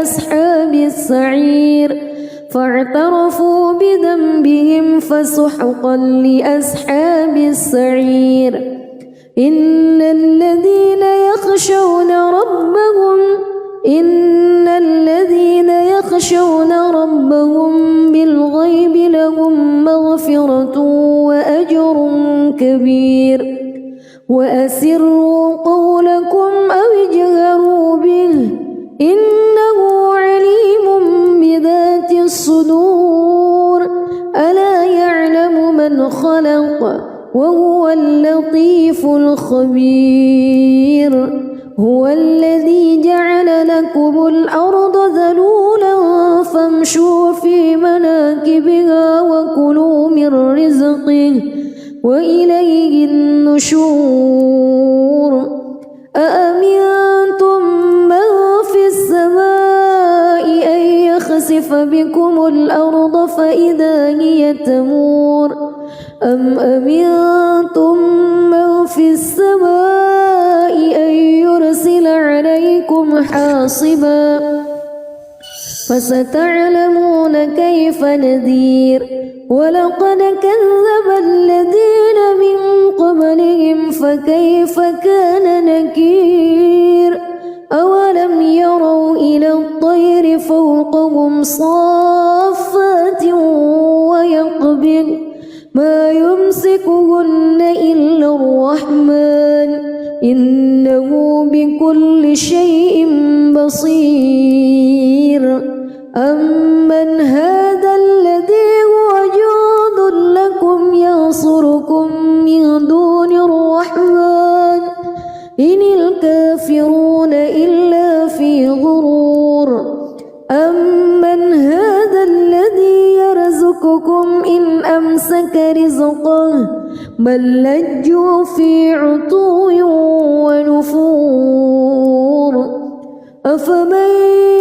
أصحاب السعير فاعترفوا بذنبهم فسحقا لأصحاب السعير إن الذين يخشون ربهم بالغيب لهم مغفرة وأجر كبير وأسروا قولكم أو اجهروا به إنه عليم بذات الصدور ألا يعلم من خلق وهو اللطيف الخبير هو الذي جعل لكم الأرض ذلولا فامشوا في مناكبها وكلوا من رزقه وإليه النشور أأمنتم من في السماء أن يخسف بكم الأرض فإذا هي تمور أم أمنتم من في السماء أن يرسل عليكم حاصبا فستعلمون كيف نذير ولقد كذب الذين من قبلهم فكيف كان نكير أولم يروا إلى الطير فوقهم صافات ويقبض ما يمسكهن إلا الرحمن إنه بكل شيء بصير أمن هذا الذي هو جند لكم ينصركم من دون الرحمن إن الكافرون إلا في غرور أمن هذا الذي يرزقكم إن أمسك رزقه بل لجوا في عتو ونفور أفمن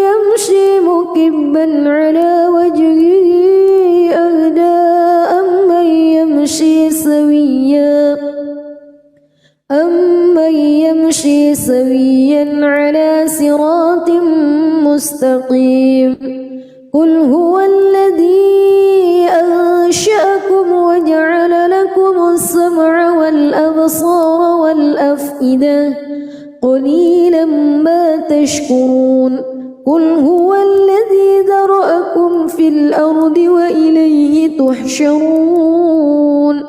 يمشي مكبا على وجهه أهدى أمن يمشي سويا على صراط مستقيم قل هو الذي أنشأكم وجعل لكم السمع والأبصار والأفئدة قليلا ما تشكرون قل هو الذي ذرأكم في الأرض وإليه تحشرون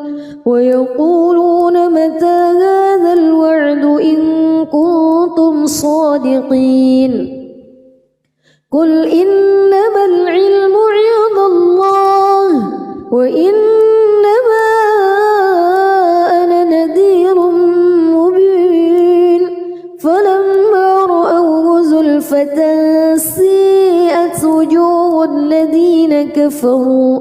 ويقولون متى هذا الوعد إن كنتم صادقين قل إنما العلم عند الله وإنما أنا نذير مبين فلما رأوه زلفة سيئت وجوه الذين كفروا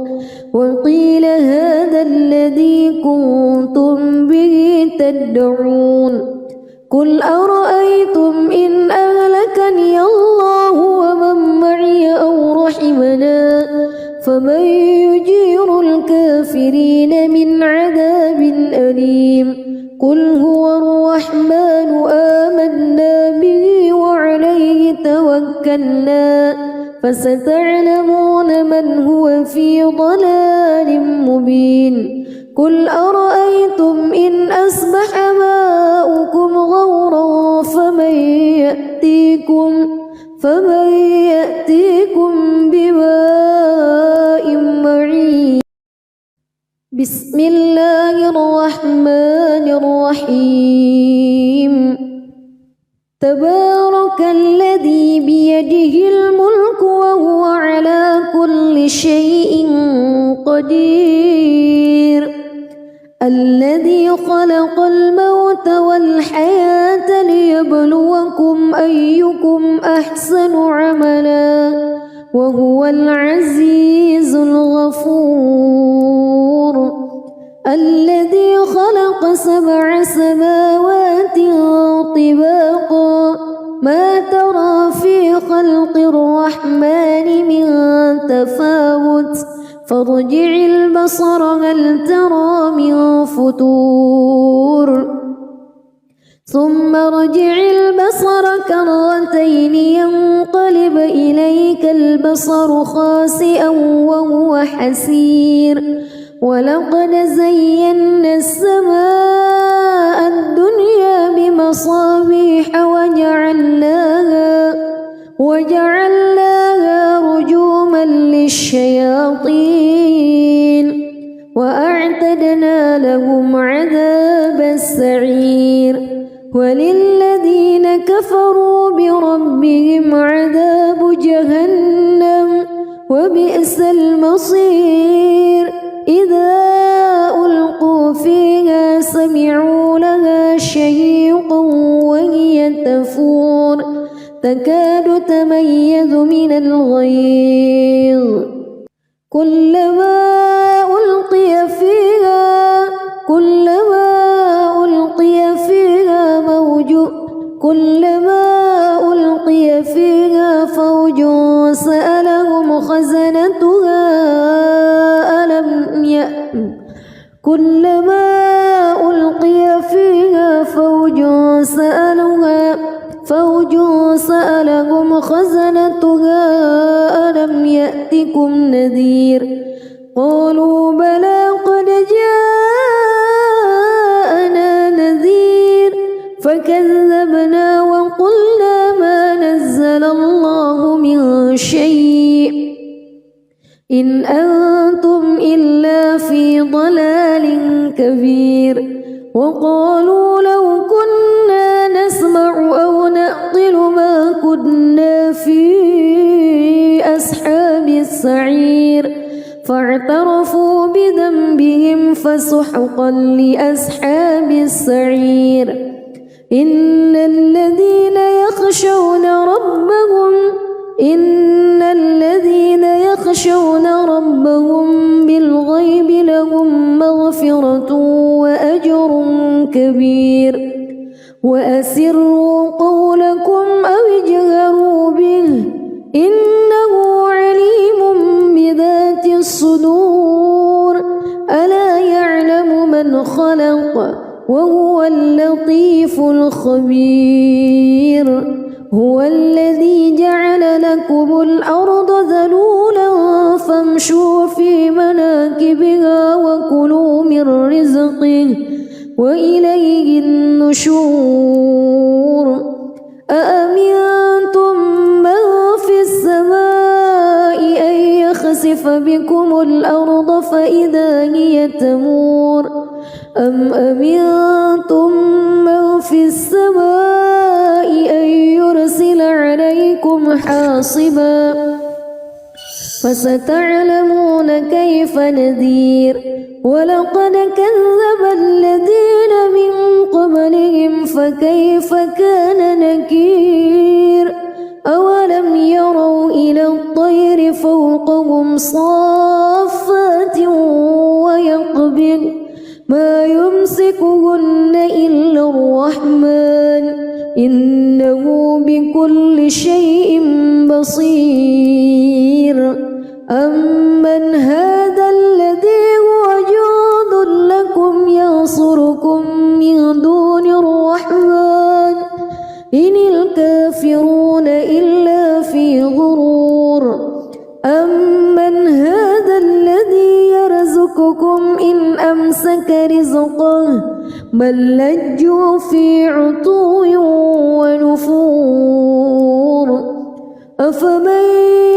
وقيل هذا الذي كنتم به تدعون قل أرأيتم إن أهلكني الله ومن معي أو رحمنا فمن يجير الكافرين من عذاب أليم قل هو الرحمن آمنا به وعليه توكلنا فستعلمون من هو في ضلال مبين قل أرأيتم إن أصبح ماؤكم غورا فمن يأتيكم بماء معين بسم الله الرحمن الرحيم تبارك الذي بيده الملك وهو على كل شيء قدير الذي خلق الموت والحياة ليبلوكم أيكم أحسن عملا وهو العزيز الغفور الذي خلق 7 سماوات طباقا ما ترى في خلق الرحمن من تفاوت فارجع البصر هل ترى من فتور ثم ارجع البصر كرتين ينقلب إليك البصر خاسئا وهو حسير ولقد زينا السماء الدنيا بمصابيح وجعلناها رجوما للشياطين وأعتدنا لهم عذاب السعير وللذين كفروا بربهم عذاب جهنم وبئس المصير إذا ألقوا فيها سمعوا لها شهيقا وهي تفور تكاد تميز من الغيظ كلما ألقي فيها فوج سألهم خزنتها ألم يأتكم نذير قالوا بلى قد جاءنا نذير فكذبنا وقلنا ما نزل الله من شيء إن أنتم إلا في ضلال كبير وقالوا لو كنا نسمع أو نعقل ما كنا في أصحاب السعير فاعترفوا بذنبهم فسحقا لأصحاب السعير إن الذين يخشون ربهم بالغيب لهم مغفرة وأجر كبير وأسروا قولكم أو اجهروا به إنه عليم بذات الصدور ألا يعلم من خلق وهو اللطيف الخبير هو الذي جعل لكم الأرض ذلولا فامشوا في مناكبها وكلوا من رزقه وإليه النشور أأمنتم من في السماء أن يخسف بكم الأرض فإذا هي تمور أم أمنتم من في السماء أن يرسل عليكم حاصبا فستعلمون كيف نذير ولقد كذب الذين من قبلهم فكيف كان نكير أولم يروا إلى الطير فوقهم صافات ويقبض ما يمسكهن إلا الرحمن إنه بكل شيء بصير أمن هذا الذي هو جند لكم ينصركم من دون الرحمن إن الكافرون إلا في غرور أمن هذا الذي يرزقكم إن أمسك رزقه بل لجوا في عتو ونفور أفمن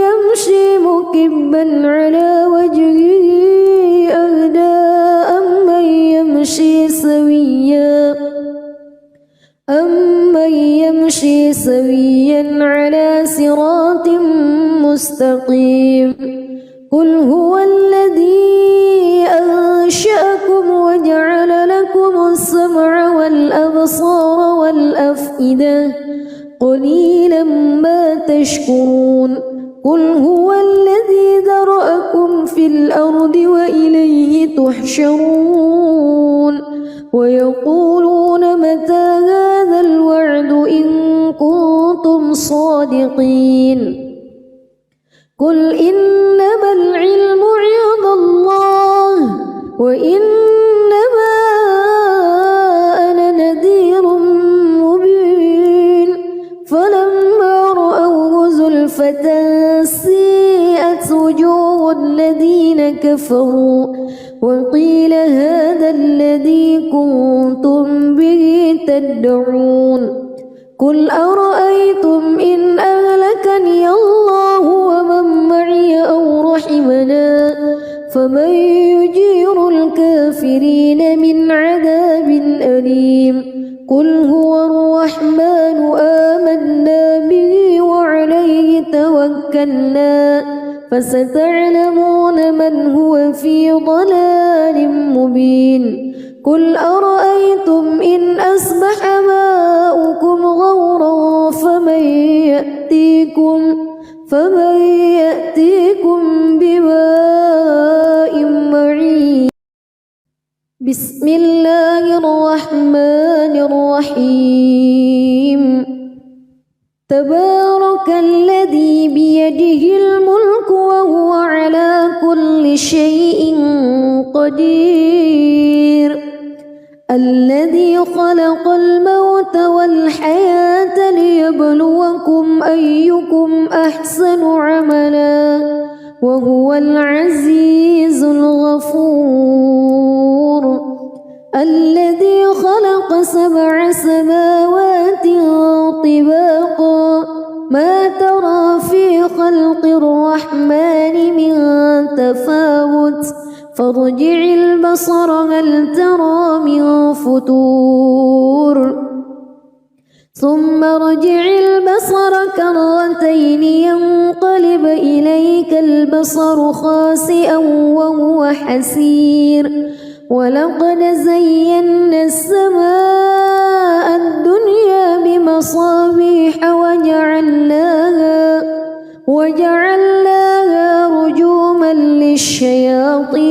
يمشي مكبا على وجهه أهدى أمن يمشي سويا على صراط مستقيم قل هو الذي أنشأكم وجعل لكم السمع والأبصار والأفئدة قليلا ما تشكرون قل هو الذي ذرأكم في الأرض وإليه تحشرون ويقولون متى هذا الوعد إن كنتم صادقين قل إنما العلم عند الله وإنما أنا نذير مبين فلما رأوه زلفة سيئت وجوه الذين كفروا وقيل هذا الذي كنتم به تدعون قل أرأيتم إن أهلكني الله ومن معي أو رحمنا فمن يجير الكافرين من عذاب أليم قل هو الرحمن آمنا به وعليه توكلنا فستعلمون من هو في ضلال مبين قل أرأيتم إن أصبح ماؤكم غورا فمن يأتيكم بماء معين بسم الله الرحمن الرحيم تبارك الذي بيده الملك وهو على كل شيء قدير الذي خلق الموت والحياة ليبلوكم أيكم أحسن عملا وهو العزيز الغفور الذي خلق 7 سماوات طباقا ما ترى في خلق الرحمن من تفاوت فارجع البصر هل ترى من فطور ثم ارجع البصر كرتين ينقلب إليك البصر خاسئا وهو حسير ولقد زينا السماء الدنيا بمصابيح وجعلناها رجوما للشياطين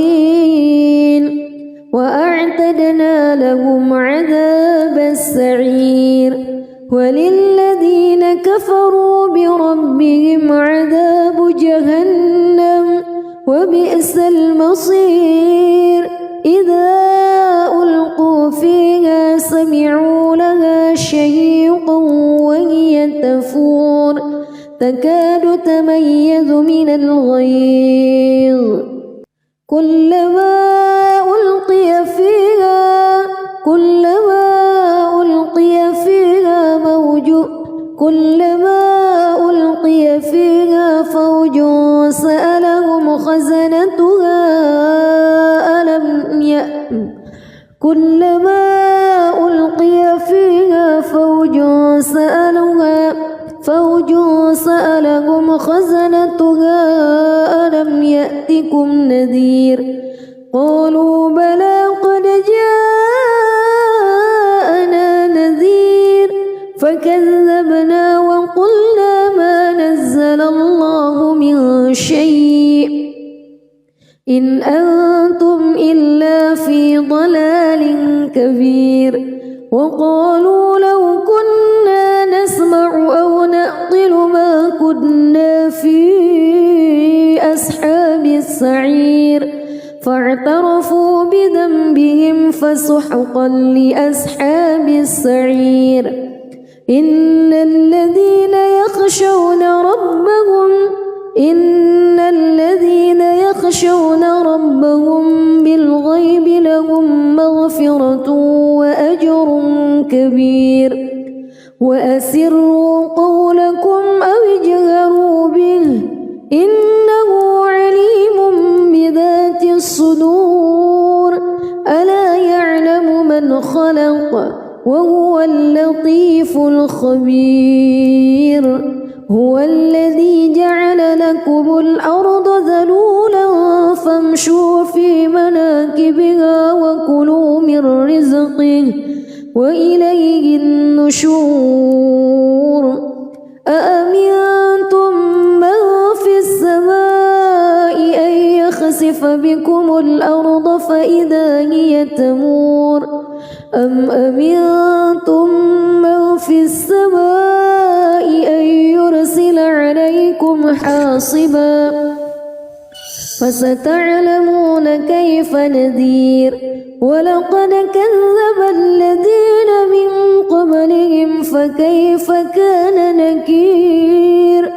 وأعتدنا لهم عذاب السعير وللذين كفروا بربهم عذاب جهنم وبئس المصير إذا ألقوا فيها سمعوا لها شهيقا وهي تفور تكاد تميز من الغيظ كلما ألقي فيها فوج سألهم خزنتها كلما ألقي فيها فوج سألهم خزنتها ألم يأتكم نذير قالوا بلى قد جاءنا نذير فكذبنا وقلنا ما نزل الله من شيء إن أنتم إلا في ضلال كبير وقالوا لو كنا نسمع أو نعقل ما كنا في أصحاب السعير فاعترفوا بذنبهم فسحقا لأصحاب السعير إن الذين يخشون ربهم يخشون ربهم بالغيب لهم مغفرة وأجر كبير وأسروا قولكم أو اجهروا به إنه عليم بذات الصدور ألا يعلم من خلق وهو اللطيف الخبير هو الذي جعل لكم الأرض ذلولا فامشوا في مناكبها وكلوا من رزقه وإليه النشور أأمنتم من في السماء أن يخسف بكم الأرض فإذا هي تمور أم أمنتم من في السماء أن يرسل عليكم حاصبا فستعلمون كيف نذير ولقد كذب الذين من قبلهم فكيف كان نكير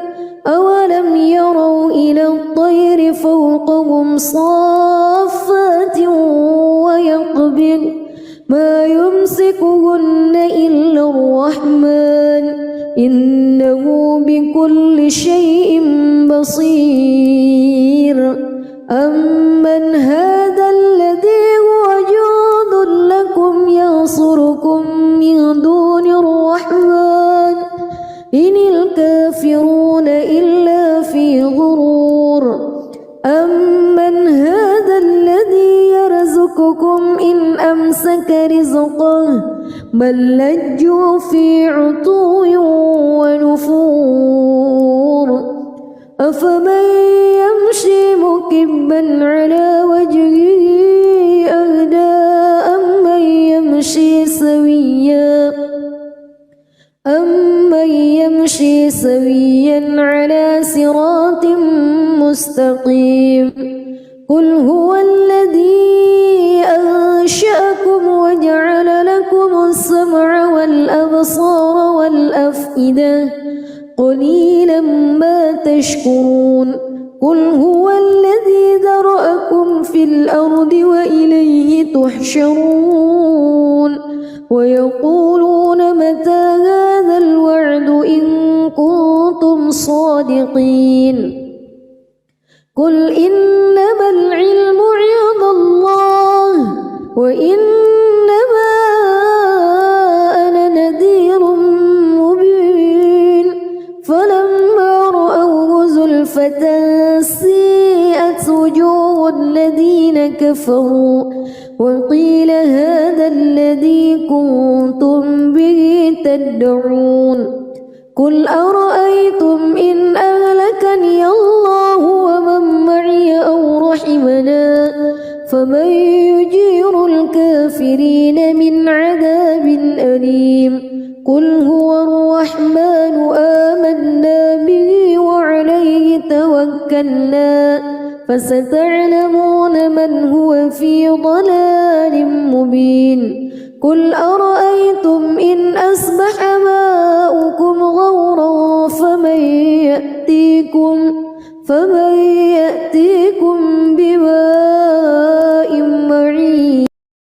أولم يروا إلى الطير فوقهم صافات ويقبض ما يمسكهن إلا الرحمن إنه بكل شيء بصير أمن هذا الذي هو جند لكم ينصركم من دون الرحمن إن الكافرون إلا في غرور أمن هذا الذي يرزقكم إن أمسك رزقه بل لجوا في عتو ونفور أفمن يمشي مكبا على وجهه أهدى أمن يمشي سويا على صراط مستقيم قل هو الذي أنشأكم وجعل لكم السمع والأبصار والأفئدة قليلا ما تشكرون قل هو الذي ذرأكم في الأرض وإليه تحشرون ويقولون متى هذا الوعد إن كنتم صادقين قل إنما العلم عند الله وإنما أنا نذير مبين فلما رأوه زلفة سيئت وجوه الذين كفروا وقيل هذا الذي كنتم به تدعون قل أرأيتم إن أهلكني الله ومن معي أو رحمنا فمن يجير الكافرين من عذاب أليم قل هو الرحمن آمنا به وعليه توكلنا فستعلمون من هو في ضلال مبين قل أرأيتم إن أصبح ماؤكم غورا فمن